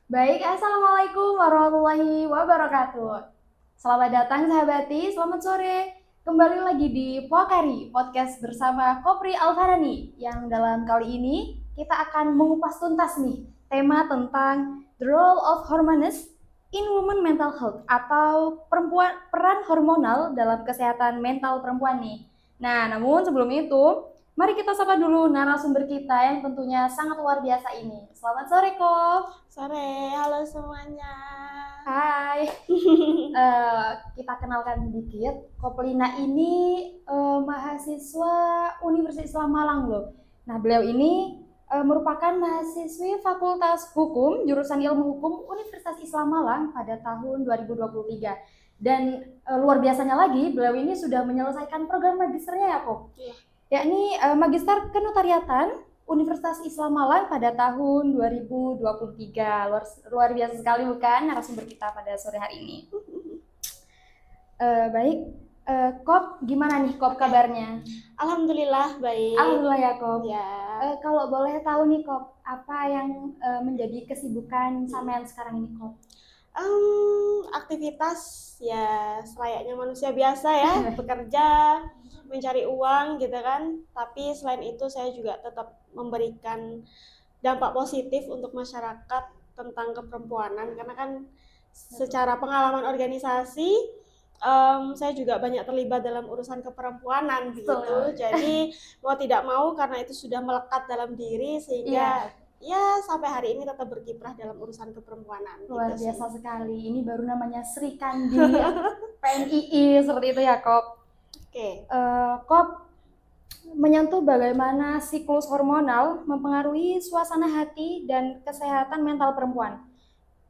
Baik, Assalamualaikum warahmatullahi wabarakatuh. Selamat datang sahabati, selamat sore. Kembali lagi di Pokari, podcast bersama Kopri Alfarani, yang dalam kali ini kita akan mengupas tuntas nih tema tentang the role of hormones in women mental health atau peran hormonal dalam kesehatan mental perempuan nih. Nah, namun sebelum itu, mari kita sapa dulu narasumber kita yang tentunya sangat luar biasa ini. Selamat sore, Ko. Sore, halo semuanya. Hai, kita kenalkan dikit. Koplina ini mahasiswa Universitas Islam Malang loh. Nah, beliau ini merupakan mahasiswi Fakultas Hukum, jurusan Ilmu Hukum Universitas Islam Malang pada tahun 2023. Dan luar biasanya lagi, beliau ini sudah menyelesaikan program magisternya ya, Kok? Iya. Yakni Magister Kenotariatan Universitas Islam Malang pada tahun 2023. Luar biasa sekali bukan narasumber kita pada sore hari ini. Baik, Kop, gimana nih Kop kabarnya? Alhamdulillah baik. Alhamdulillah ya Kop. Ya. Kalau boleh tahu nih Kop, apa yang menjadi kesibukan sampean sekarang ini Kop? Aktivitas ya selayaknya manusia biasa ya, bekerja, mencari uang gitu kan. Tapi selain itu saya juga tetap memberikan dampak positif untuk masyarakat tentang keperempuanan karena kan secara pengalaman organisasi saya juga banyak terlibat dalam urusan keperempuanan gitu. Jadi mau tidak mau karena itu sudah melekat dalam diri sehingga ya sampai hari ini tetap berkiprah dalam urusan keperempuanan. Luar biasa sekali. Ini baru namanya Sri Kandi PNII seperti itu ya Kop. Oke. Kop, menyentuh bagaimana siklus hormonal mempengaruhi suasana hati dan kesehatan mental perempuan.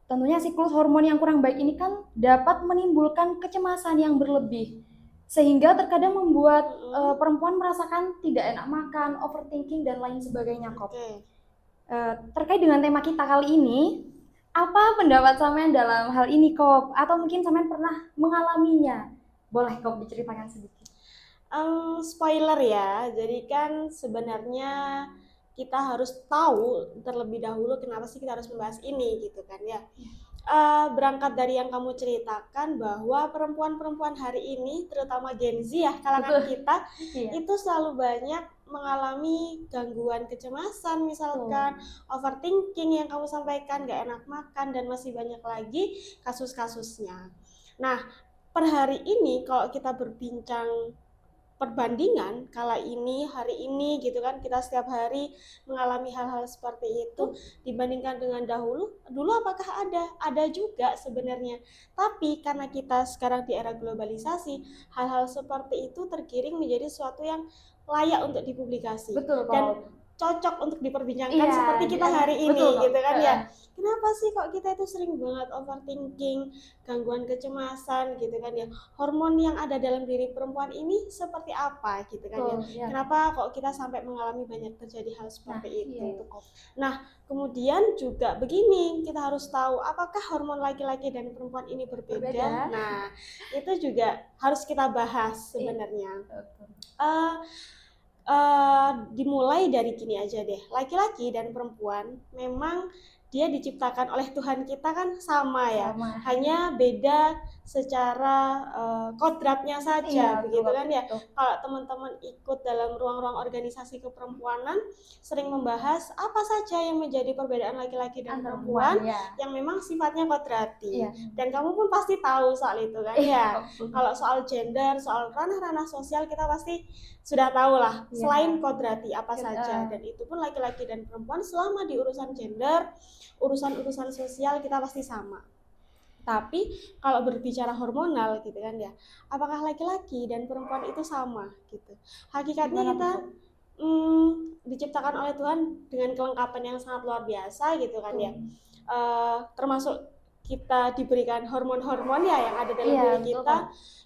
Tentunya siklus hormon yang kurang baik ini kan dapat menimbulkan kecemasan yang berlebih, sehingga terkadang membuat perempuan merasakan tidak enak makan, overthinking, dan lain sebagainya, Kop. Terkait dengan tema kita kali ini, apa pendapat sampean dalam hal ini, Kop? Atau mungkin sampean pernah mengalaminya? Boleh, Kop, diceritakan sedikit. Spoiler ya, jadi kan sebenarnya kita harus tahu terlebih dahulu kenapa sih kita harus membahas ini gitu kan ya. Berangkat dari yang kamu ceritakan bahwa perempuan-perempuan hari ini, terutama Gen Z ya, kalangan kita, itu selalu banyak mengalami gangguan kecemasan misalkan, overthinking yang kamu sampaikan, gak enak makan, dan masih banyak lagi kasus-kasusnya. Nah, per hari ini kalau kita berbincang perbandingan kala ini hari ini gitu kan, kita setiap hari mengalami hal-hal seperti itu dibandingkan dengan dulu apakah ada juga sebenarnya, tapi karena kita sekarang di era globalisasi, hal-hal seperti itu tergiring menjadi sesuatu yang layak untuk dipublikasi. Betul, dan cocok untuk diperbincangkan seperti kita hari ini gitu kan ya. Kenapa sih kok kita itu sering banget overthinking, gangguan kecemasan gitu kan ya. Hormon yang ada dalam diri perempuan ini seperti apa gitu kan ya. Kenapa kok kita sampai mengalami banyak terjadi hal seperti itu. Nah, kemudian juga begini, kita harus tahu apakah hormon laki-laki dan perempuan ini berbeda. Nah, itu juga harus kita bahas sebenarnya. Dimulai dari gini aja deh, laki-laki dan perempuan memang dia diciptakan oleh Tuhan kita kan sama ya, hanya beda secara kodratnya saja begitu kan ya. Kalau teman-teman ikut dalam ruang-ruang organisasi keperempuanan sering membahas apa saja yang menjadi perbedaan laki-laki dan perempuan yang memang sifatnya kodrati, dan kamu pun pasti tahu soal itu kan ya. Kalau soal gender, soal ranah-ranah sosial kita pasti sudah tahu lah selain kodrati apa saja, dan itu pun laki-laki dan perempuan selama di urusan gender, urusan-urusan sosial kita pasti sama. Tapi kalau berbicara hormonal gitu kan ya, apakah laki-laki dan perempuan itu sama gitu? Hakikatnya kita diciptakan oleh Tuhan dengan kelengkapan yang sangat luar biasa gitu kan ya. Termasuk kita diberikan hormon-hormon ya yang ada dalam diri kita,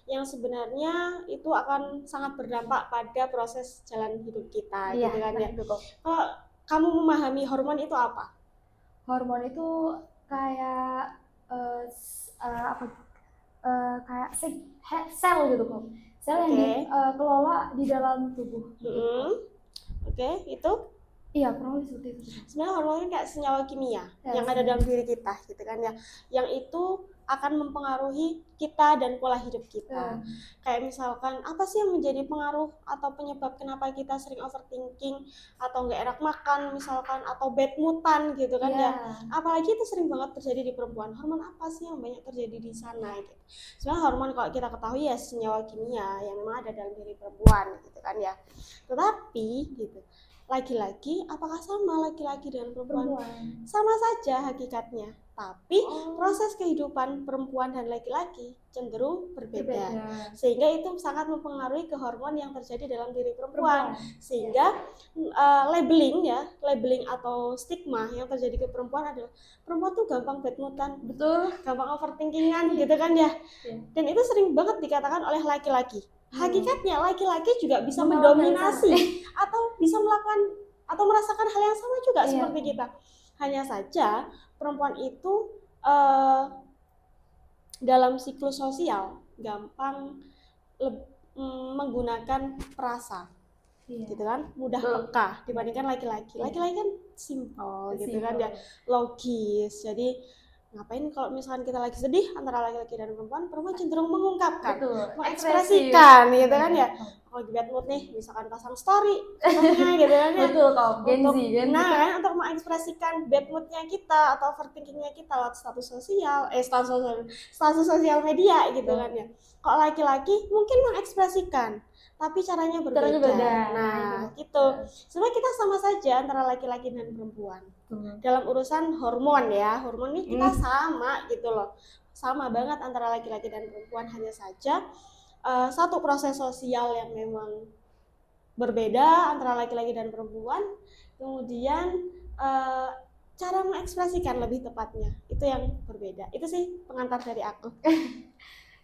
yang sebenarnya itu akan sangat berdampak pada proses jalan hidup kita gitu kan ya. Kalau kamu memahami hormon itu apa? Hormon itu kayak kayak sel gitu kok, sel yang dikelola di dalam tubuh. Oke, itu Iya, kurang lebih seperti itu. Sebenarnya hormon ini kayak senyawa kimia yang ada dalam diri kita gitu kan ya, yang itu akan mempengaruhi kita dan pola hidup kita. Kayak misalkan apa sih yang menjadi pengaruh atau penyebab kenapa kita sering overthinking atau nggak enak makan misalkan, atau bad moodan gitu kan ya. Apalagi itu sering banget terjadi di perempuan. Hormon apa sih yang banyak terjadi di sana gitu. Sebenarnya hormon kalau kita ketahui ya senyawa kimia yang memang ada dalam diri perempuan gitu kan ya. Tetapi gitu, laki-laki apakah sama laki-laki dengan perempuan? Sama saja hakikatnya, tapi proses kehidupan perempuan dan laki-laki cenderung berbeda. Sehingga itu sangat mempengaruhi ke hormon yang terjadi dalam diri perempuan. Sehingga labeling atau stigma yang terjadi ke perempuan adalah perempuan tuh gampang bad moodan, gampang overthinkingan gitu kan ya. Dan itu sering banget dikatakan oleh laki-laki. Hakikatnya laki-laki juga bisa mendominasi atau bisa melakukan atau merasakan hal yang sama juga seperti kita. Hanya saja perempuan itu dalam siklus sosial gampang menggunakan perasa, gitu kan, mudah peka dibandingkan laki-laki. Laki-laki kan simple gitu kan ya, logis. Jadi ngapain kalau misalkan kita lagi sedih antara laki-laki dan perempuan cenderung mengungkapkan, mengekspresikan gitu kan ya. Kalau lagi bad mood nih, misalkan pasang story gitu kan ya. Untuk mengekspresikan bad moodnya kita atau overthinkingnya kita lewat status sosial media gitu kan ya. Kalau laki-laki mungkin mengekspresikan, tapi caranya berbeda. Nah, gitu. Sebenarnya kita sama saja antara laki-laki dan perempuan. Dalam urusan hormon ya, hormon ini kita sama gitu loh. Sama banget antara laki-laki dan perempuan, hanya saja satu proses sosial yang memang berbeda antara laki-laki dan perempuan. Kemudian cara mengekspresikan lebih tepatnya itu yang berbeda. Itu sih pengantar dari aku.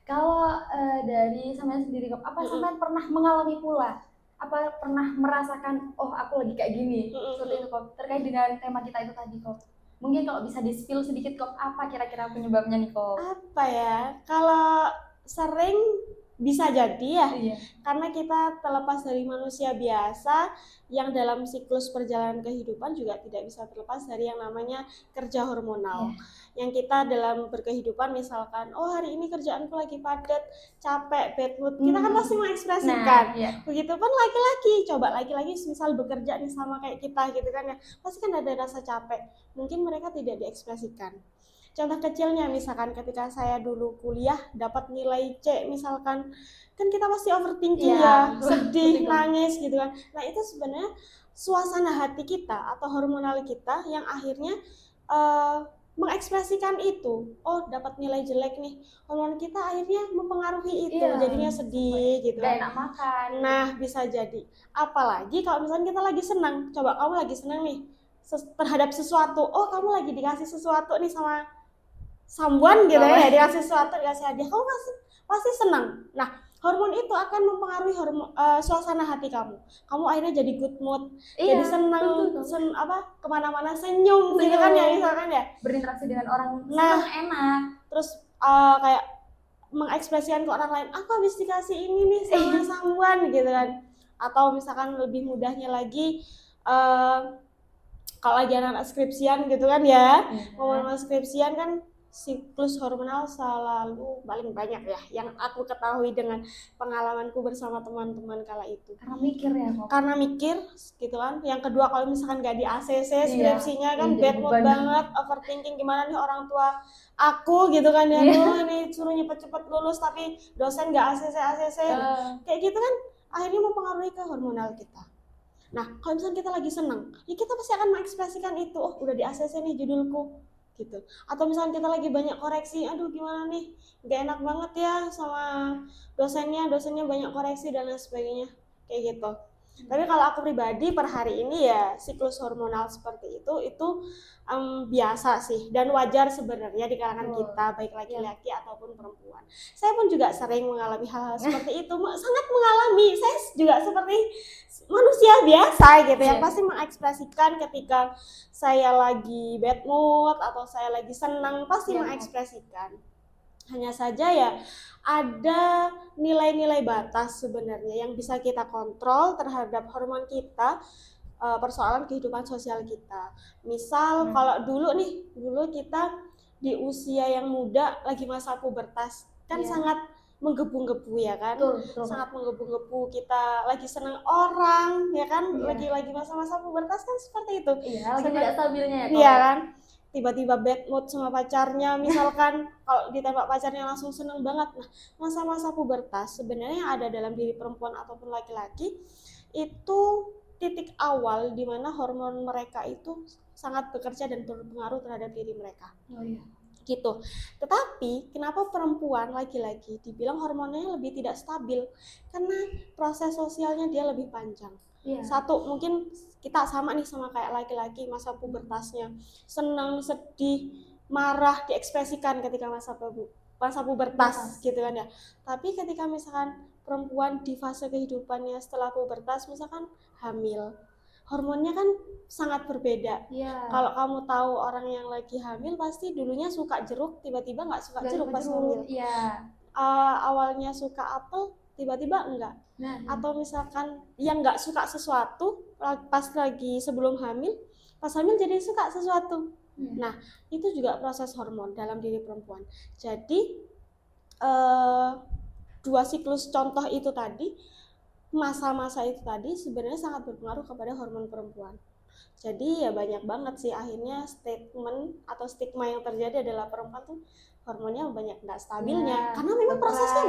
Kalau dari sampean sendiri, apa sampean pernah mengalami pula? Apa pernah merasakan, oh aku lagi kayak gini, seperti itu kok, terkait dengan tema kita itu tadi kok? Mungkin kalau bisa di-spill sedikit kok, apa kira-kira penyebabnya nih kok? Apa ya, kalau sering bisa jadi ya, karena kita terlepas dari manusia biasa yang dalam siklus perjalanan kehidupan juga tidak bisa terlepas dari yang namanya kerja hormonal. Yang kita dalam berkehidupan misalkan, oh hari ini kerjaanku lagi padat, capek, bad mood, kita kan pasti mengekspresikan. Begitupun laki-laki, coba laki-laki misal bekerja nih sama kayak kita gitu kan ya, pasti kan ada rasa capek, mungkin mereka tidak diekspresikan. Contoh kecilnya misalkan ketika saya dulu kuliah dapat nilai C misalkan, kan kita pasti overthinking sedih, nangis gitu kan. Nah itu sebenarnya suasana hati kita atau hormonal kita yang akhirnya mengekspresikan itu. Oh dapat nilai jelek nih, hormon kita akhirnya mempengaruhi itu, jadinya sedih gitu kan. Gak enak makan. Nah bisa jadi. Apalagi kalau misalnya kita lagi senang, coba kamu lagi senang nih terhadap sesuatu, oh kamu lagi dikasih sesuatu nih sama someone gitu ya, dikasih sesuatu, dikasih hadiah, kamu pasti senang. Nah, hormon itu akan mempengaruhi suasana hati kamu. Kamu akhirnya jadi good mood, jadi senang, kemana-mana senyum gitu kan ya, misalkan ya. Berinteraksi dengan orang enak. Terus kayak mengekspresikan ke orang lain, aku habis dikasih ini nih sama someone gitu kan. Atau misalkan lebih mudahnya lagi, kalau lagi anak skripsian gitu kan ya, momen skripsian kan siklus hormonal selalu paling banyak ya, yang aku ketahui dengan pengalamanku bersama teman-teman kala itu. Karena mikir ya kok. Karena mikir gitu kan. Yang kedua kalau misalkan gak di ACC skripsinya kan bad mood banget, overthinking gimana nih orang tua aku gitu kan ya, nih suruh cepet-cepet lulus tapi dosen gak ACC, kayak gitu kan akhirnya mempengaruhi ke hormonal kita. Nah kalau misalkan kita lagi senang, ya kita pasti akan mengekspresikan itu, oh udah di ACC nih judulku gitu. Atau misalnya kita lagi banyak koreksi, aduh gimana nih, gak enak banget ya sama dosennya banyak koreksi dan lain sebagainya, kayak gitu. Tapi kalau aku pribadi per hari ini ya siklus hormonal seperti itu biasa sih dan wajar sebenarnya di kalangan kita, baik laki-laki ataupun perempuan. Saya pun juga sering mengalami hal-hal seperti itu, sangat mengalami. Saya juga seperti manusia biasa gitu yang pasti mengekspresikan ketika saya lagi bad mood atau saya lagi senang, pasti mengekspresikan. Hanya saja ya ada nilai-nilai batas sebenarnya yang bisa kita kontrol terhadap hormon kita persoalan kehidupan sosial kita. Misal kalau dulu kita di usia yang muda lagi masa pubertas kan sangat menggebu-gebu ya kan, Betul. sangat menggebu-gebu, kita lagi senang orang ya kan, lagi masa-masa pubertas kan seperti itu. Lagi tidak stabilnya ya. Iya kan, tiba-tiba bad mood sama pacarnya misalkan, kalau ditembak pacarnya langsung seneng banget. Nah, masa-masa pubertas sebenarnya yang ada dalam diri perempuan ataupun laki-laki itu titik awal di mana hormon mereka itu sangat bekerja dan berpengaruh terhadap diri mereka. Gitu. Tetapi kenapa perempuan laki-laki dibilang hormonnya lebih tidak stabil? Karena proses sosialnya dia lebih panjang. Satu, mungkin kita sama nih sama kayak laki-laki, masa pubertasnya senang, sedih, marah diekspresikan ketika masa pubertas gitu kan ya. Tapi ketika misalkan perempuan di fase kehidupannya setelah pubertas, misalkan hamil, hormonnya kan sangat berbeda. Kalau kamu tahu orang yang lagi hamil pasti dulunya suka jeruk, tiba-tiba nggak suka jeruk pas hamil. Awalnya suka apel, tiba-tiba enggak. Atau misalkan yang nggak suka sesuatu pas lagi sebelum hamil, pas hamil jadi suka sesuatu. Nah, itu juga proses hormon dalam diri perempuan. Jadi dua siklus contoh itu tadi, masa-masa itu tadi sebenarnya sangat berpengaruh kepada hormon perempuan. Jadi ya banyak banget sih akhirnya statement atau stigma yang terjadi adalah perempuan tuh hormonnya banyak nggak stabilnya, karena memang prosesnya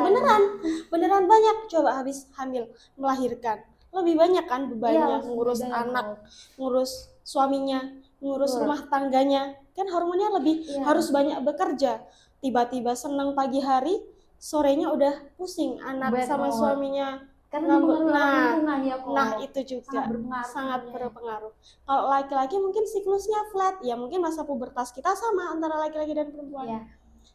beneran banyak. Coba habis hamil melahirkan lebih banyak kan bebannya, ngurus anak, ngurus suaminya, ngurus rumah tangganya, kan hormonnya lebih harus banyak bekerja. Tiba-tiba senang pagi hari, sorenya udah pusing anak sama suaminya. Karena lingkungan ya kok. Nah itu juga sangat berpengaruh. Kalau laki-laki mungkin siklusnya flat, ya mungkin masa pubertas kita sama antara laki-laki dan perempuan.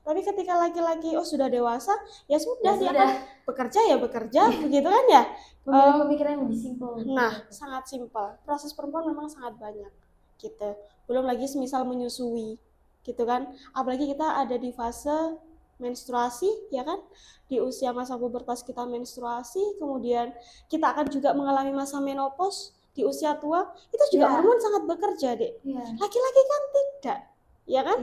Tapi ketika laki-laki sudah dewasa, ya sudah dia akan bekerja begitu kan ya. Pemikiran yang lebih simpel. Nah sangat simpel. Proses perempuan memang sangat banyak gitu. Belum lagi semisal menyusui gitu kan. Apalagi kita ada di fase menstruasi ya kan, di usia masa pubertas kita menstruasi, kemudian kita akan juga mengalami masa menopause di usia tua, itu juga hormon sangat bekerja deh. Laki-laki kan tidak ya kan.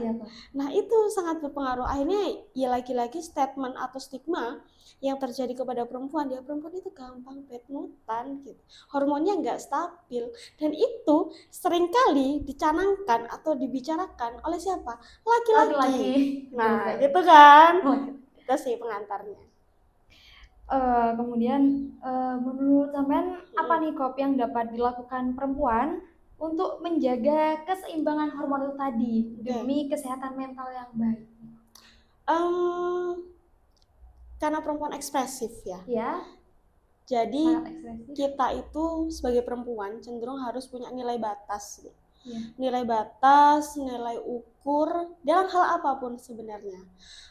Nah itu sangat berpengaruh. Akhirnya ya laki-laki statement atau stigma yang terjadi kepada perempuan, dia perempuan itu gampang bad mood-an gitu, hormonnya nggak stabil, dan itu seringkali dicanangkan atau dibicarakan oleh siapa? Laki-laki. Nah gitu kan. Itu sih pengantarnya. Kemudian menurut sampean apa nih Kop yang dapat dilakukan perempuan untuk menjaga keseimbangan hormon itu tadi demi kesehatan mental yang baik? Karena perempuan ekspresif ya. Jadi kita itu sebagai perempuan cenderung harus punya nilai batas. Nilai batas, nilai ukur dalam hal apapun sebenarnya.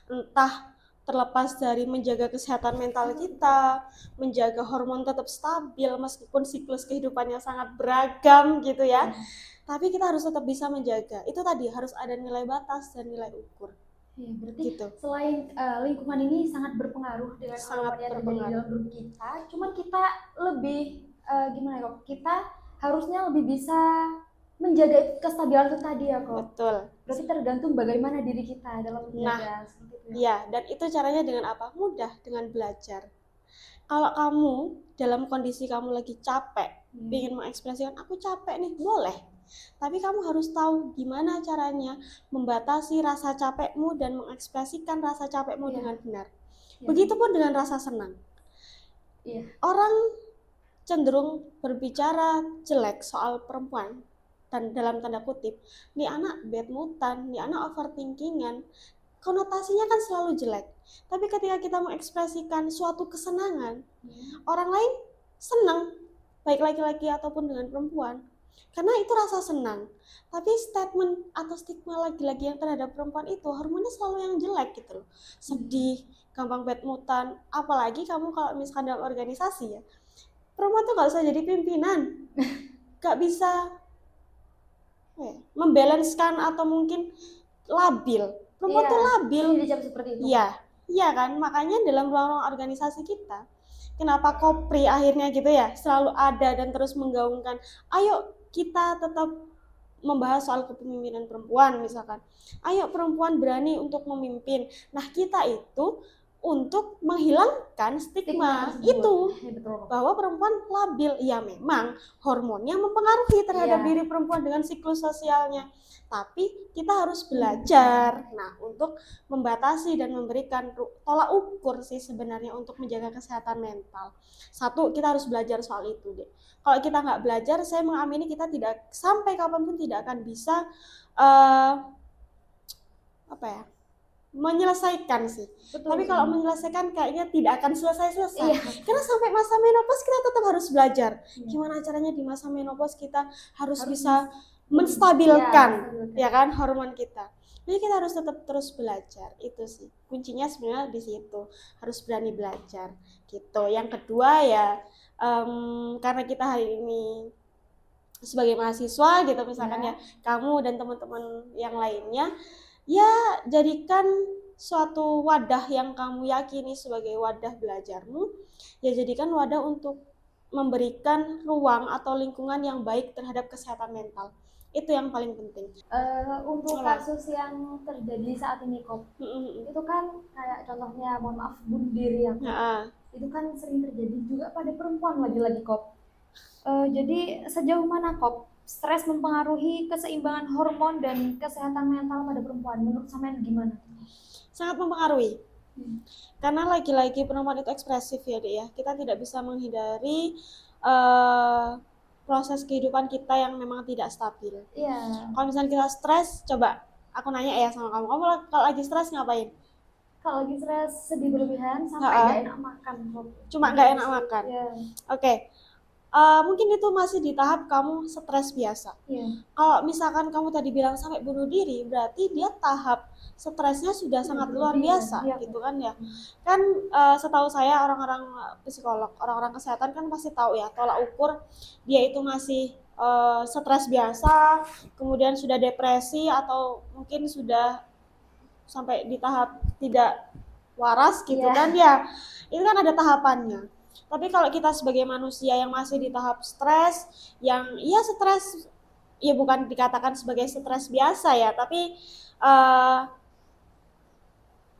Entah terlepas dari menjaga kesehatan mental kita, menjaga hormon tetap stabil meskipun siklus kehidupannya sangat beragam gitu ya. Tapi kita harus tetap bisa menjaga. Itu tadi harus ada nilai batas dan nilai ukur. Berarti selain lingkungan ini sangat berpengaruh dengan hormon yang terjadi dalam tubuh kita, cuman kita lebih gimana ya kok? Kita harusnya lebih bisa menjaga kestabilan itu tadi ya kok. Betul. Berarti tergantung bagaimana diri kita dalam menjaga seperti itu. Iya, dan itu caranya dengan apa? Mudah, dengan belajar. Kalau kamu dalam kondisi kamu lagi capek, ingin mengekspresikan aku capek nih, boleh. Tapi kamu harus tahu gimana caranya membatasi rasa capekmu dan mengekspresikan rasa capekmu dengan benar. Begitupun dengan rasa senang. Orang cenderung berbicara jelek soal perempuan, dan dalam tanda kutip, nih anak bad mood-an, nih anak overthinking-an, konotasinya kan selalu jelek. Tapi ketika kita mengekspresikan suatu kesenangan, orang lain senang, baik laki-laki ataupun dengan perempuan, karena itu rasa senang. Tapi statement atau stigma laki-laki yang terhadap perempuan itu hormonnya selalu yang jelek gitu loh. Sedih, gampang bad mood-an. Apalagi kamu kalau misalkan dalam organisasi ya, perempuan tuh gak usah jadi pimpinan, gak bisa membalanskan atau mungkin labil. Perempuan tuh labil. Dicap seperti itu. Iya kan. Makanya dalam ruang-ruang organisasi kita, kenapa Kopri akhirnya gitu ya selalu ada dan terus menggaungkan, ayo kita tetap membahas soal kepemimpinan perempuan misalkan. Ayo perempuan berani untuk memimpin. Nah, kita itu untuk menghilangkan stigma itu bahwa perempuan labil. Ya memang hormonnya mempengaruhi terhadap diri perempuan dengan siklus sosialnya. Tapi kita harus belajar untuk membatasi dan memberikan tolak ukur sih sebenarnya untuk menjaga kesehatan mental. Satu, kita harus belajar soal itu deh. Kalau kita nggak belajar, saya mengamini kita tidak sampai kapanpun tidak akan bisa menyelesaikan sih. Tapi kalau menyelesaikan kayaknya tidak akan selesai-selesai. Karena sampai masa menopause kita tetap harus belajar. Gimana caranya di masa menopause kita harus bisa menstabilkan ya kan hormon kita. Jadi kita harus tetap terus belajar. Itu sih kuncinya sebenarnya di situ. Harus berani belajar gitu. Yang kedua ya karena kita hari ini sebagai mahasiswa gitu misalkan ya kamu dan teman-teman yang lainnya ya jadikan suatu wadah yang kamu yakini sebagai wadah belajarmu, ya jadikan wadah untuk memberikan ruang atau lingkungan yang baik terhadap kesehatan mental. Itu yang paling penting. Untuk kasus yang terjadi saat ini Kop, itu kan kayak contohnya mohon maaf bunuh diri ya itu kan sering terjadi juga pada perempuan lagi-lagi Kop. Jadi sejauh mana Kop stres mempengaruhi keseimbangan hormon dan kesehatan mental pada perempuan? Menurut sampean gimana? Sangat mempengaruhi. Karena lagi-lagi perempuan itu ekspresif ya Dek ya. Kita tidak bisa menghindari proses kehidupan kita yang memang tidak stabil. Kalau misalnya kita stres, coba aku nanya ya sama kamu. Kamu kalau lagi stres ngapain? Kalau lagi stres sedih berlebihan sampai gak enak makan. Cuma gak enak makan? Oke. Mungkin itu masih di tahap kamu stres biasa. Kalau misalkan kamu tadi bilang sampai bunuh diri, berarti dia tahap stresnya sudah sangat luar biasa, gitu kan ya. Kan setahu saya orang-orang psikolog, orang-orang kesehatan kan pasti tahu ya tolak ukur dia itu masih stres biasa, kemudian sudah depresi atau mungkin sudah sampai di tahap tidak waras gitu kan ya. Itu kan ada tahapannya. Tapi kalau kita sebagai manusia yang masih di tahap stres, yang stres, ya bukan dikatakan sebagai stres biasa ya, tapi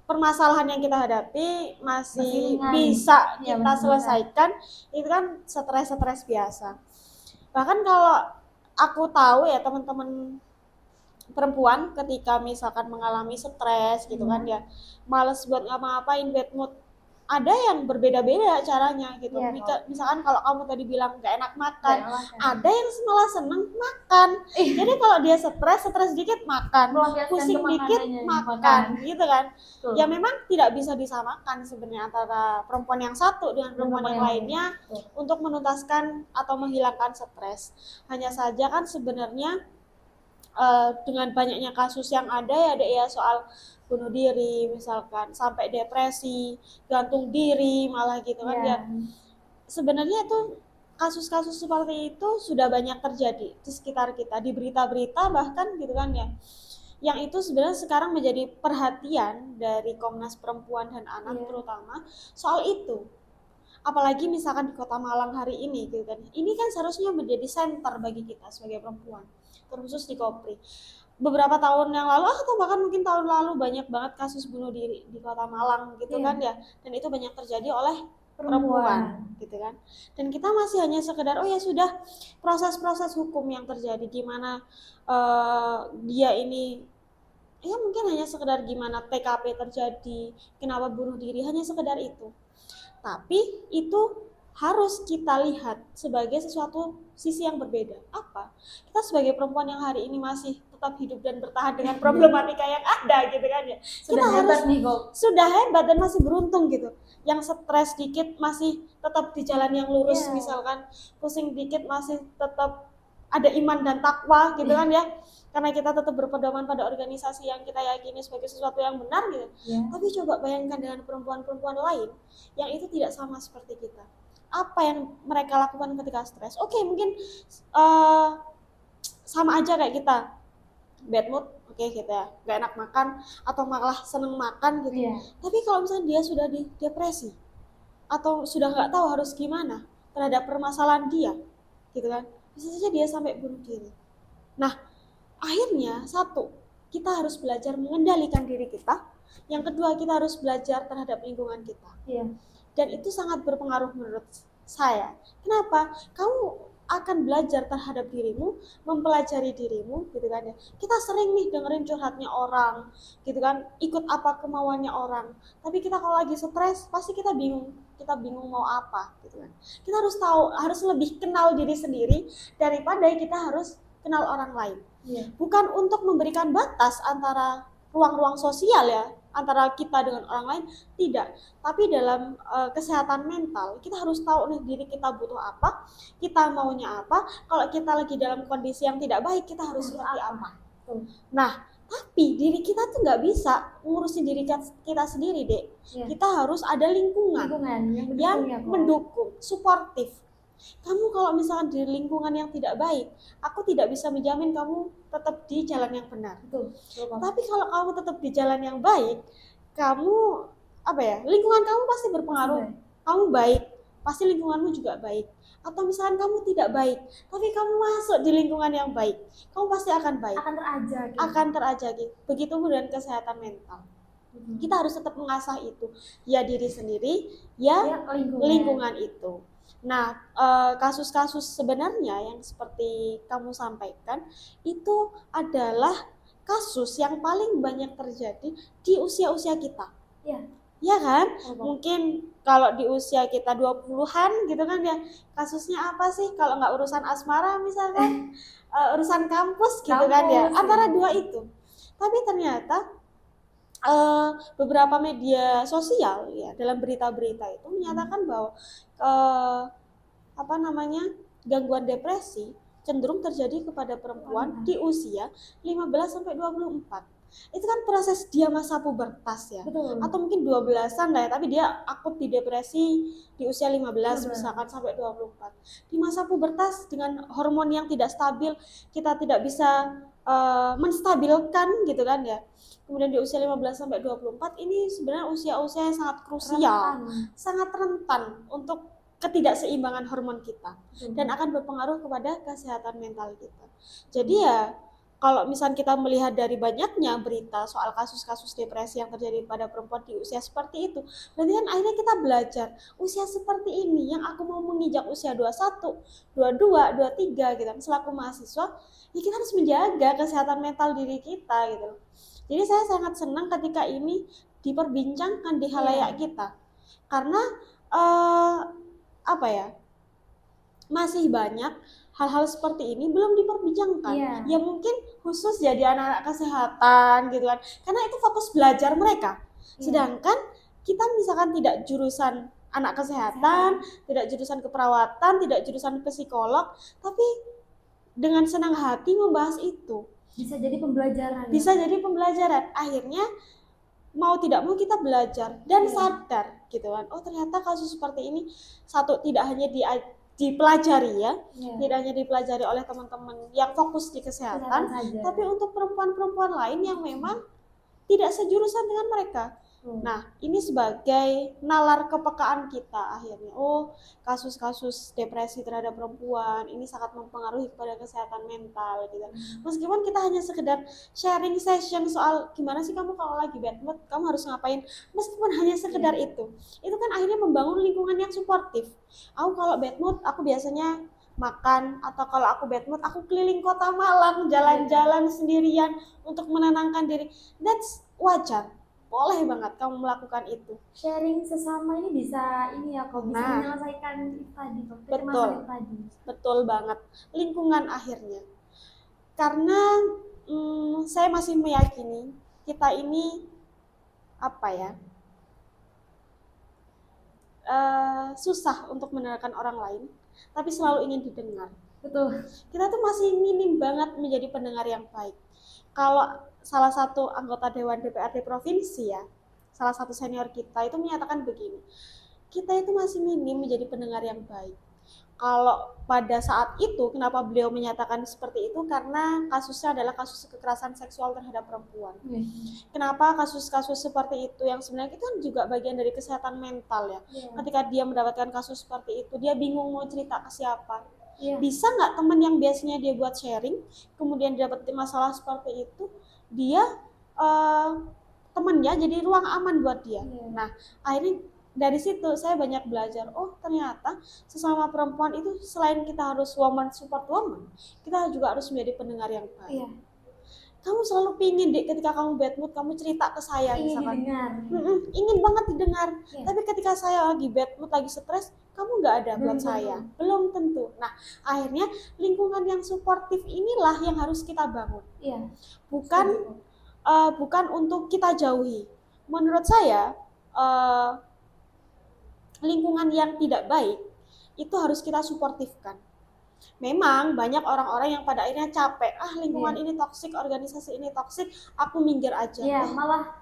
permasalahan yang kita hadapi masih bisa kita selesaikan, itu kan stres biasa. Bahkan kalau aku tahu ya teman-teman perempuan ketika misalkan mengalami stres gitu kan ya, males buat ngapa-ngapain, bad mood, ada yang berbeda-beda caranya gitu. Misalkan kalau kamu tadi bilang gak enak makan, ada yang malah seneng makan. Jadi kalau dia stres dikit makan, pusing dikit makan, gitu kan. Ya memang tidak bisa disamakan sebenarnya antara perempuan yang satu dengan perempuan yang lainnya untuk menuntaskan atau menghilangkan stres. Hanya saja kan sebenarnya dengan banyaknya kasus yang ada ya Dek ya soal bunuh diri misalkan sampai depresi, gantung diri malah gitu kan ya. Sebenarnya itu kasus-kasus seperti itu sudah banyak terjadi di sekitar kita, di berita-berita bahkan gitu kan ya. Yang itu sebenarnya sekarang menjadi perhatian dari Komnas Perempuan dan Anak terutama soal itu. Apalagi misalkan di Kota Malang hari ini gitu kan. Ini kan seharusnya menjadi center bagi kita sebagai perempuan, terkhusus di Kopri. Beberapa tahun yang lalu atau bahkan mungkin tahun lalu banyak banget kasus bunuh diri di Kota Malang gitu kan ya, dan itu banyak terjadi oleh perempuan gitu kan. Dan kita masih hanya sekedar oh ya sudah proses-proses hukum yang terjadi gimana dia ini ya mungkin hanya sekedar gimana TKP terjadi, kenapa bunuh diri, hanya sekedar itu. Tapi itu harus kita lihat sebagai sesuatu sisi yang berbeda. Apa? Kita sebagai perempuan yang hari ini masih tetap hidup dan bertahan dengan problematika yang ada gitu kan ya. Sudah kita hebat harus nih kok. Sudah hebat dan masih beruntung gitu. Yang stres dikit masih tetap di jalan yang lurus misalkan, pusing dikit masih tetap ada iman dan takwa gitu kan ya. Karena kita tetap berpedoman pada organisasi yang kita yakini sebagai sesuatu yang benar gitu. Tapi coba bayangkan dengan perempuan-perempuan lain yang itu tidak sama seperti kita. Apa yang mereka lakukan ketika stres? Oke, mungkin sama aja kayak kita, bad mood, oke kita gak enak makan atau malah seneng makan gitu. Tapi kalau misalnya dia sudah di depresi atau sudah nggak tahu harus gimana terhadap permasalahan dia, gitu kan, bisa saja dia sampai bunuh diri. Nah, akhirnya satu, kita harus belajar mengendalikan diri kita. Yang kedua, kita harus belajar terhadap lingkungan kita. Iya. Dan itu sangat berpengaruh menurut saya. Kenapa? Kamu akan belajar terhadap dirimu, mempelajari dirimu, gitu kan ya. Kita sering nih dengerin curhatnya orang, gitu kan, ikut apa kemauannya orang. Tapi kita kalau lagi stres, pasti kita bingung mau apa, gitu kan. Kita harus tahu, harus lebih kenal diri sendiri daripada kita harus kenal orang lain. Iya. Bukan untuk memberikan batas antara ruang-ruang sosial ya, antara kita dengan orang lain, tidak. Tapi dalam kesehatan mental, kita harus tahu nih diri kita butuh apa, kita maunya apa. Kalau kita lagi dalam kondisi yang tidak baik, kita harus seperti apa. Nah, tapi diri kita tuh nggak bisa ngurusin diri kita sendiri, Dek. Iya. Kita harus ada lingkungan yang mendukung, suportif. Kamu kalau misalkan di lingkungan yang tidak baik, aku tidak bisa menjamin kamu tetap di jalan yang benar. Betul. Tapi kalau kamu tetap di jalan yang baik, kamu lingkungan kamu pasti berpengaruh. Kamu baik, pasti lingkunganmu juga baik. Atau misalkan kamu tidak baik, tapi kamu masuk di lingkungan yang baik, kamu pasti akan baik. Akan terajaki. Begitu pun dengan kesehatan mental. Kita harus tetap mengasah itu, ya diri sendiri, ya lingkungan itu. Nah, kasus-kasus sebenarnya yang seperti kamu sampaikan itu adalah kasus yang paling banyak terjadi di usia-usia kita. Iya. Ya kan? Mungkin kalau di usia kita 20-an gitu kan ya, kasusnya apa sih kalau nggak urusan asmara misalkan, urusan kampus gitu kan ya, antara dua itu. Tapi ternyata beberapa media sosial ya dalam berita-berita itu menyatakan bahwa gangguan depresi cenderung terjadi kepada perempuan di usia 15-24. Itu kan proses dia masa pubertas ya. Betul. Atau mungkin 12-an lah ya, tapi dia akut di depresi di usia 15 misalkan sampai 24. Di masa pubertas dengan hormon yang tidak stabil, kita tidak bisa menstabilkan gitu kan ya. Kemudian di usia 15-24 ini sebenarnya usia-usia yang sangat krusial, sangat rentan untuk ketidakseimbangan hormon kita dan akan berpengaruh kepada kesehatan mental kita. Jadi ya kalau misalnya kita melihat dari banyaknya berita soal kasus-kasus depresi yang terjadi pada perempuan di usia seperti itu, berarti kan akhirnya kita belajar usia seperti ini yang aku mau menginjak usia 21, 22, 23 gitu selaku mahasiswa, ya kita harus menjaga kesehatan mental diri kita gitu. Jadi saya sangat senang ketika ini diperbincangkan di halayak kita. Karena masih banyak hal-hal seperti ini belum diperbincangkan. Ya mungkin khusus jadi anak-anak kesehatan gitu kan. Karena itu fokus belajar mereka. Sedangkan kita misalkan tidak jurusan anak kesehatan, tidak jurusan keperawatan, tidak jurusan psikolog, tapi dengan senang hati membahas itu. Bisa jadi pembelajaran. Jadi pembelajaran. Akhirnya mau tidak mau kita belajar dan sadar gitu kan. Oh ternyata kasus seperti ini satu tidak hanya dipelajari ya, tidak hanya dipelajari oleh teman-teman yang fokus di kesehatan, tapi untuk perempuan-perempuan lain yang memang tidak sejurusan dengan mereka. Nah, ini sebagai nalar kepekaan kita akhirnya. Oh, kasus-kasus depresi terhadap perempuan ini sangat mempengaruhi kepada kesehatan mental gitu. Meskipun kita hanya sekedar sharing session soal gimana sih kamu kalau lagi bad mood, kamu harus ngapain. Meskipun hanya sekedar itu kan akhirnya membangun lingkungan yang suportif. Aku kalau bad mood, aku biasanya makan, atau kalau aku bad mood, aku keliling kota Malang, jalan-jalan sendirian untuk menenangkan diri. That's wajar. Boleh banget kamu melakukan itu. Sharing sesama ini bisa menyelesaikan itu tadi. Betul banget. Lingkungan akhirnya. Karena saya masih meyakini kita ini susah untuk mendengarkan orang lain, tapi selalu ingin didengar. Betul. Kita tuh masih minim banget menjadi pendengar yang baik. Kalau salah satu anggota Dewan DPRD Provinsi ya, salah satu senior kita itu menyatakan begini, kita itu masih minim menjadi pendengar yang baik. Kalau pada saat itu, kenapa beliau menyatakan seperti itu? Karena kasusnya adalah kasus kekerasan seksual terhadap perempuan. Kenapa kasus-kasus seperti itu yang sebenarnya itu kan juga bagian dari kesehatan mental ya. Ketika dia mendapatkan kasus seperti itu, dia bingung mau cerita ke siapa. Bisa nggak teman yang biasanya dia buat sharing, kemudian dapetin masalah seperti itu, dia temennya jadi ruang aman buat dia. Nah, akhirnya dari situ saya banyak belajar, oh ternyata sesama perempuan itu selain kita harus woman support woman, kita juga harus menjadi pendengar yang baik. Kamu selalu pingin deh ketika kamu bad mood, kamu cerita ke saya misalkan. Ingin banget didengar. Tapi ketika saya lagi bad mood, lagi stres, kamu nggak ada buat saya. Belum tentu. Nah, akhirnya lingkungan yang suportif inilah yang harus kita bangun. Bukan untuk kita jauhi. Menurut saya, lingkungan yang tidak baik itu harus kita suportifkan. Memang banyak orang-orang yang pada akhirnya capek, lingkungan ini toksik, organisasi ini toksik, aku minggir aja. Malah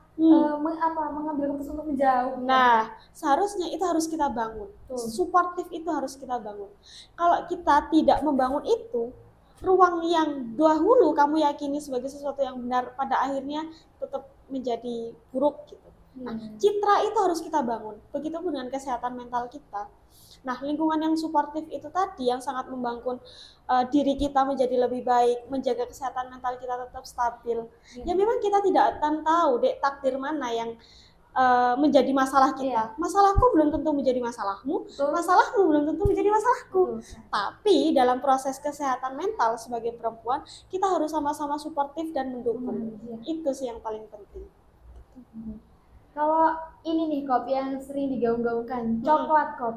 mengambil keputusan untuk menjauh. Nah, seharusnya itu harus kita bangun. Suportif itu harus kita bangun. Kalau kita tidak membangun itu, ruang yang dahulu kamu yakini sebagai sesuatu yang benar pada akhirnya tetap menjadi buruk gitu. Nah, citra itu harus kita bangun. Begitupun dengan kesehatan mental kita. Nah, lingkungan yang suportif itu tadi yang sangat membangun diri kita menjadi lebih baik, menjaga kesehatan mental kita tetap stabil. Ya memang kita tidak akan tahu deh takdir mana yang menjadi masalah kita. Masalahku belum tentu menjadi masalahmu, masalahmu belum tentu menjadi masalahku. Tapi dalam proses kesehatan mental sebagai perempuan, kita harus sama-sama suportif dan mendukung. Itu sih yang paling penting. Kalau ini nih Kop yang sering digaung-gaungkan, coklat Kop.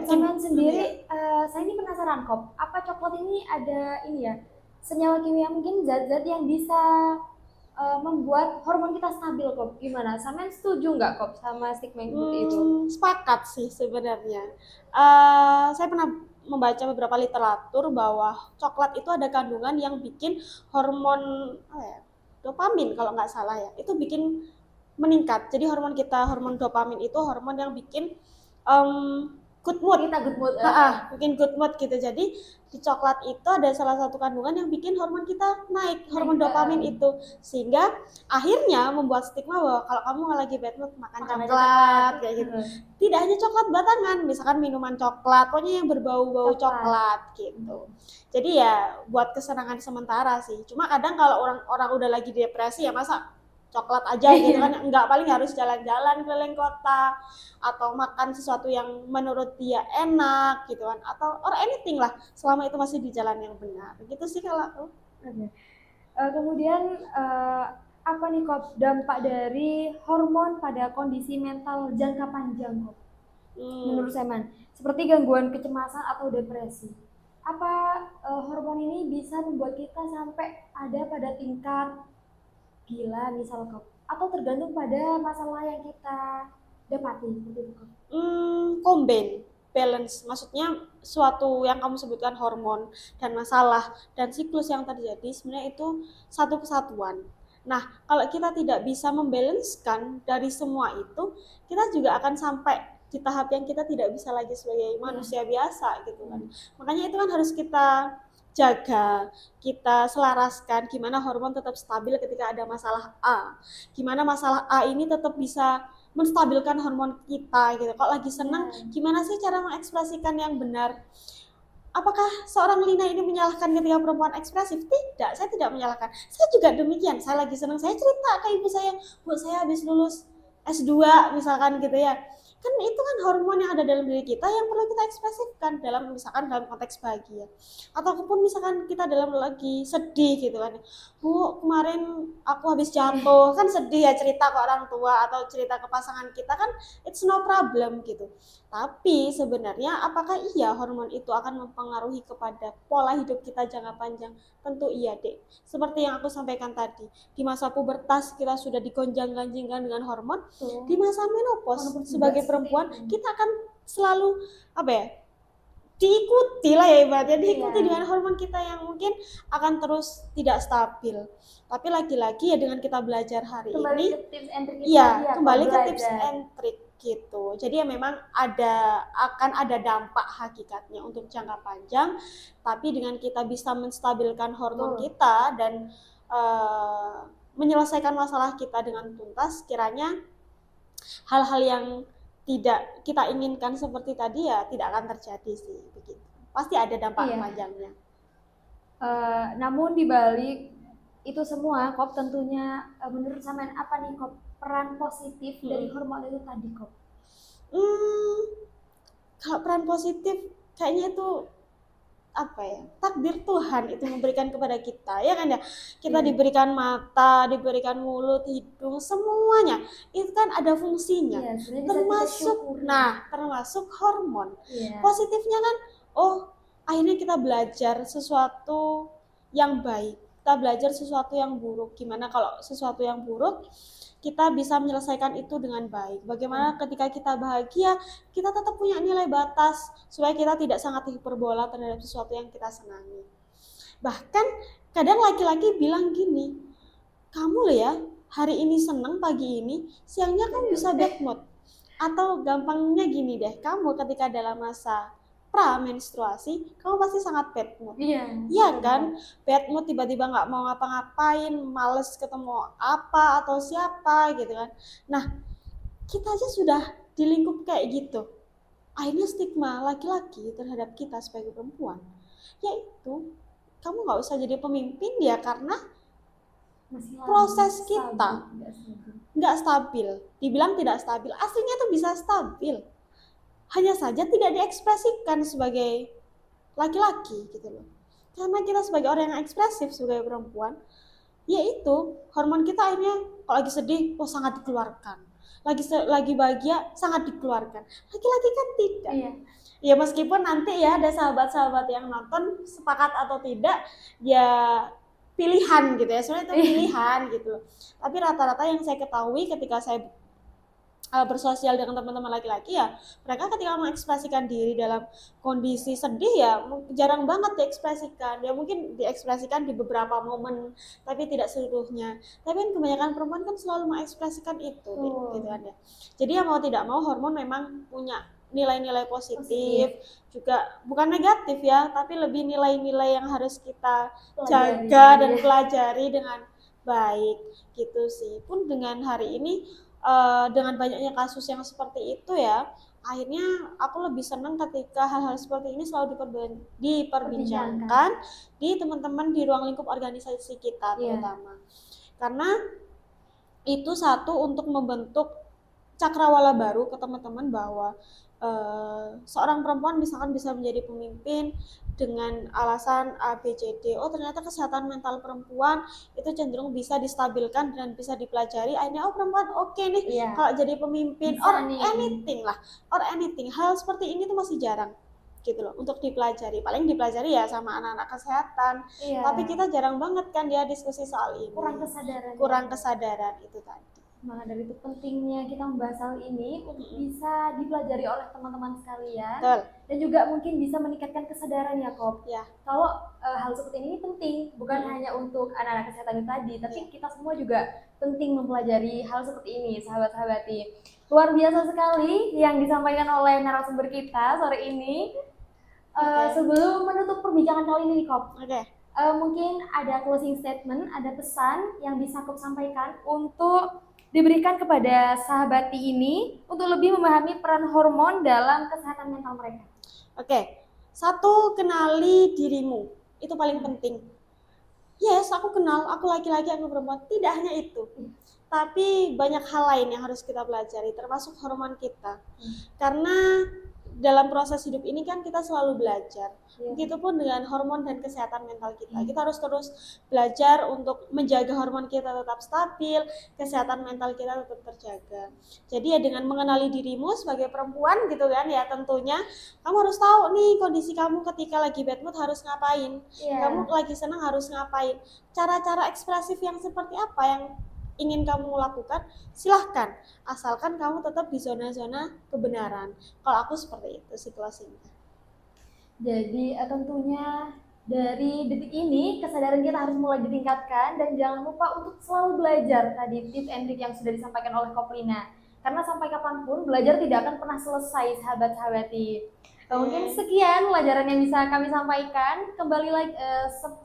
Teman sendiri, saya ini penasaran Kop, apa coklat ini ada senyawa kimia, mungkin zat-zat yang bisa membuat hormon kita stabil Kop? Gimana? Sampean setuju nggak Kop sama stigma seperti itu? Sepakat sih sebenarnya. Saya pernah membaca beberapa literatur bahwa coklat itu ada kandungan yang bikin hormon dopamin kalau nggak salah ya, itu bikin meningkat. Jadi hormon dopamin itu hormon yang bikin good mood. Bikin good mood gitu. Jadi di coklat itu ada salah satu kandungan yang bikin hormon kita naik, hormon dopamin itu, sehingga akhirnya membuat stigma bahwa kalau kamu lagi bad mood makan coklat kayak gitu. Tidak hanya coklat batangan, misalkan minuman coklat, pokoknya yang berbau-bau coklat gitu. Jadi ya buat kesenangan sementara sih. Cuma kadang kalau orang udah lagi depresi ya masa coklat aja gitu kan, enggak, paling harus jalan-jalan keliling kota atau makan sesuatu yang menurut dia enak gitu kan, atau or anything lah selama itu masih di jalan yang benar gitu sih kalau aku. Kemudian apa nih Kop dampak dari hormon pada kondisi mental jangka panjang Kop? Menurut Seman, seperti gangguan kecemasan atau depresi. Apa hormon ini bisa membuat kita sampai ada pada tingkat gila misal Kop, atau tergantung pada masalah yang kita dapati seperti itu Kop? Combine, balance, maksudnya suatu yang kamu sebutkan hormon dan masalah dan siklus yang terjadi sebenarnya itu satu kesatuan. Nah, kalau kita tidak bisa membalanskan dari semua itu, kita juga akan sampai di tahap yang kita tidak bisa lagi sebagai manusia biasa gitu kan. Makanya itu kan harus kita jaga, kita selaraskan gimana hormon tetap stabil ketika ada masalah A, gimana masalah A ini tetap bisa menstabilkan hormon kita gitu. Kalau lagi senang, gimana sih cara mengekspresikan yang benar? Apakah seorang Lina ini menyalahkan ketika perempuan ekspresif? Tidak, saya tidak menyalahkan. Saya juga demikian, saya lagi senang, saya cerita ke ibu saya, Bu saya habis lulus S2 misalkan gitu ya. Kan itu kan hormon yang ada dalam diri kita yang perlu kita ekspresifkan misalkan dalam konteks bahagia, ataupun misalkan kita dalam lagi sedih gitu kan, Bu kemarin aku habis jatuh, kan sedih ya, cerita ke orang tua atau cerita ke pasangan kita kan it's no problem gitu. Tapi sebenarnya apakah iya hormon itu akan mempengaruhi kepada pola hidup kita jangka panjang? Tentu iya deh. Seperti yang aku sampaikan tadi, di masa pubertas kita sudah digonjang-ganjingkan dengan hormon, di masa menopause sebagai perempuan kita akan selalu diikuti lah ya ibaratnya, diikuti dengan hormon kita yang mungkin akan terus tidak stabil. Tapi lagi-lagi ya dengan kita belajar hari ini, kembali ke tips and trick gitu. Jadi ya memang akan ada dampak hakikatnya untuk jangka panjang, tapi dengan kita bisa menstabilkan hormon Betul. kita dan menyelesaikan masalah kita dengan tuntas, kiranya hal-hal yang tidak kita inginkan seperti tadi ya tidak akan terjadi sih, begitu. Pasti ada dampak Iya. panjangnya. Namun di balik itu semua, Kop, tentunya menurut Samen apa nih, Kop, peran positif dari hormon itu tadi, Kop? Kalau peran positif kayaknya itu apa ya, takdir Tuhan itu memberikan kepada kita, ya kan ya, kita diberikan mata, diberikan mulut, hidung, semuanya itu kan ada fungsinya, termasuk hormon. Positifnya kan, oh akhirnya kita belajar sesuatu yang baik, kita belajar sesuatu yang buruk. Gimana kalau sesuatu yang buruk kita bisa menyelesaikan itu dengan baik. Bagaimana ketika kita bahagia, kita tetap punya nilai batas supaya kita tidak sangat hiperbola terhadap sesuatu yang kita senangi. Bahkan kadang laki-laki bilang gini, kamu loh ya hari ini seneng, pagi ini, siangnya kamu bisa bad mood. Atau gampangnya gini deh, kamu ketika dalam masa pra-menstruasi, kamu pasti sangat bad mood. Iya kan? Bad mood, tiba-tiba nggak mau ngapa-ngapain, males ketemu apa atau siapa gitu kan. Nah, kita aja sudah di lingkup kayak gitu. Akhirnya stigma laki-laki terhadap kita sebagai perempuan, yaitu kamu nggak usah jadi pemimpin ya karena proses kita nggak stabil. Dibilang tidak stabil, aslinya tuh bisa stabil. Hanya saja tidak diekspresikan sebagai laki-laki gitu loh. Karena kita sebagai orang yang ekspresif sebagai perempuan, yaitu hormon kita akhirnya kalau lagi sedih, oh sangat dikeluarkan. Lagi bahagia, sangat dikeluarkan. Laki-laki kan tidak. Ya meskipun nanti ya ada sahabat-sahabat yang nonton sepakat atau tidak, ya pilihan gitu ya, sebenarnya itu pilihan gitu. Tapi rata-rata yang saya ketahui ketika saya bersosial dengan teman-teman laki-laki ya, mereka ketika mengekspresikan diri dalam kondisi sedih ya jarang banget diekspresikan. Ya mungkin diekspresikan di beberapa momen, tapi tidak seluruhnya. Tapi kan kebanyakan perempuan kan selalu mengekspresikan itu, gitu kan ya. Jadi ya mau tidak mau hormon memang punya nilai-nilai positif, juga bukan negatif ya, tapi lebih nilai-nilai yang harus kita jaga dan pelajari dengan baik gitu sih. Pun dengan hari ini dengan banyaknya kasus yang seperti itu ya, akhirnya aku lebih senang ketika hal-hal seperti ini selalu diperbincangkan di teman-teman di ruang lingkup organisasi kita terutama. Karena itu satu untuk membentuk cakrawala baru ke teman-teman bahwa seorang perempuan misalkan bisa menjadi pemimpin dengan alasan A, B, C, D. Oh ternyata kesehatan mental perempuan itu cenderung bisa distabilkan dan bisa dipelajari. Akhirnya oh perempuan oke nih kalau jadi pemimpin or anything. Hal seperti ini tuh masih jarang gitu loh untuk dipelajari. Paling dipelajari ya sama anak-anak kesehatan. Tapi kita jarang banget kan dia diskusi soal ini. Kurang kesadaran itu tadi. Maka dari itu pentingnya kita membahas hal ini untuk bisa dipelajari oleh teman-teman sekalian. Dan juga mungkin bisa meningkatkan kesadaran ya, Kop. Kalau hal seperti ini penting, bukan hanya untuk anak-anak kesehatan itu tadi, tapi kita semua juga penting mempelajari hal seperti ini, sahabat-sahabati. Luar biasa sekali yang disampaikan oleh narasumber kita sore ini. Sebelum menutup perbincangan kali ini, Kop, mungkin ada closing statement, ada pesan yang bisa Kop sampaikan untuk diberikan kepada sahabati ini untuk lebih memahami peran hormon dalam kesehatan mental mereka. Satu, kenali dirimu, itu paling penting. Yes, aku kenal, aku laki-laki, aku perempuan, tidak hanya itu. Tapi banyak hal lain yang harus kita pelajari, termasuk hormon kita. Karena dalam proses hidup ini kan kita selalu belajar. Begitupun dengan hormon dan kesehatan mental kita. Kita harus terus belajar untuk menjaga hormon kita tetap stabil, kesehatan mental kita tetap terjaga. Jadi ya dengan mengenali dirimu sebagai perempuan gitu kan ya, tentunya kamu harus tahu nih kondisi kamu ketika lagi bad mood harus ngapain. Kamu lagi senang harus ngapain. Cara-cara ekspresif yang seperti apa yang ingin kamu lakukan, silahkan, asalkan kamu tetap di zona-zona kebenaran. Kalau aku seperti itu situasinya. Jadi tentunya dari detik ini kesadaran kita harus mulai ditingkatkan dan jangan lupa untuk selalu belajar tadi tips and trick yang sudah disampaikan oleh Koplina. Karena sampai kapanpun belajar tidak akan pernah selesai, sahabat-sahabati. Mungkin Oke. sekian pelajaran yang bisa kami sampaikan. Kembali lagi,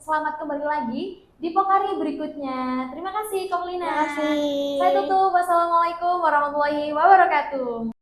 selamat kembali lagi di Pokari berikutnya. Terima kasih, Kak Terima Melina. Saya kasih. tutup. Wassalamualaikum warahmatullahi wabarakatuh.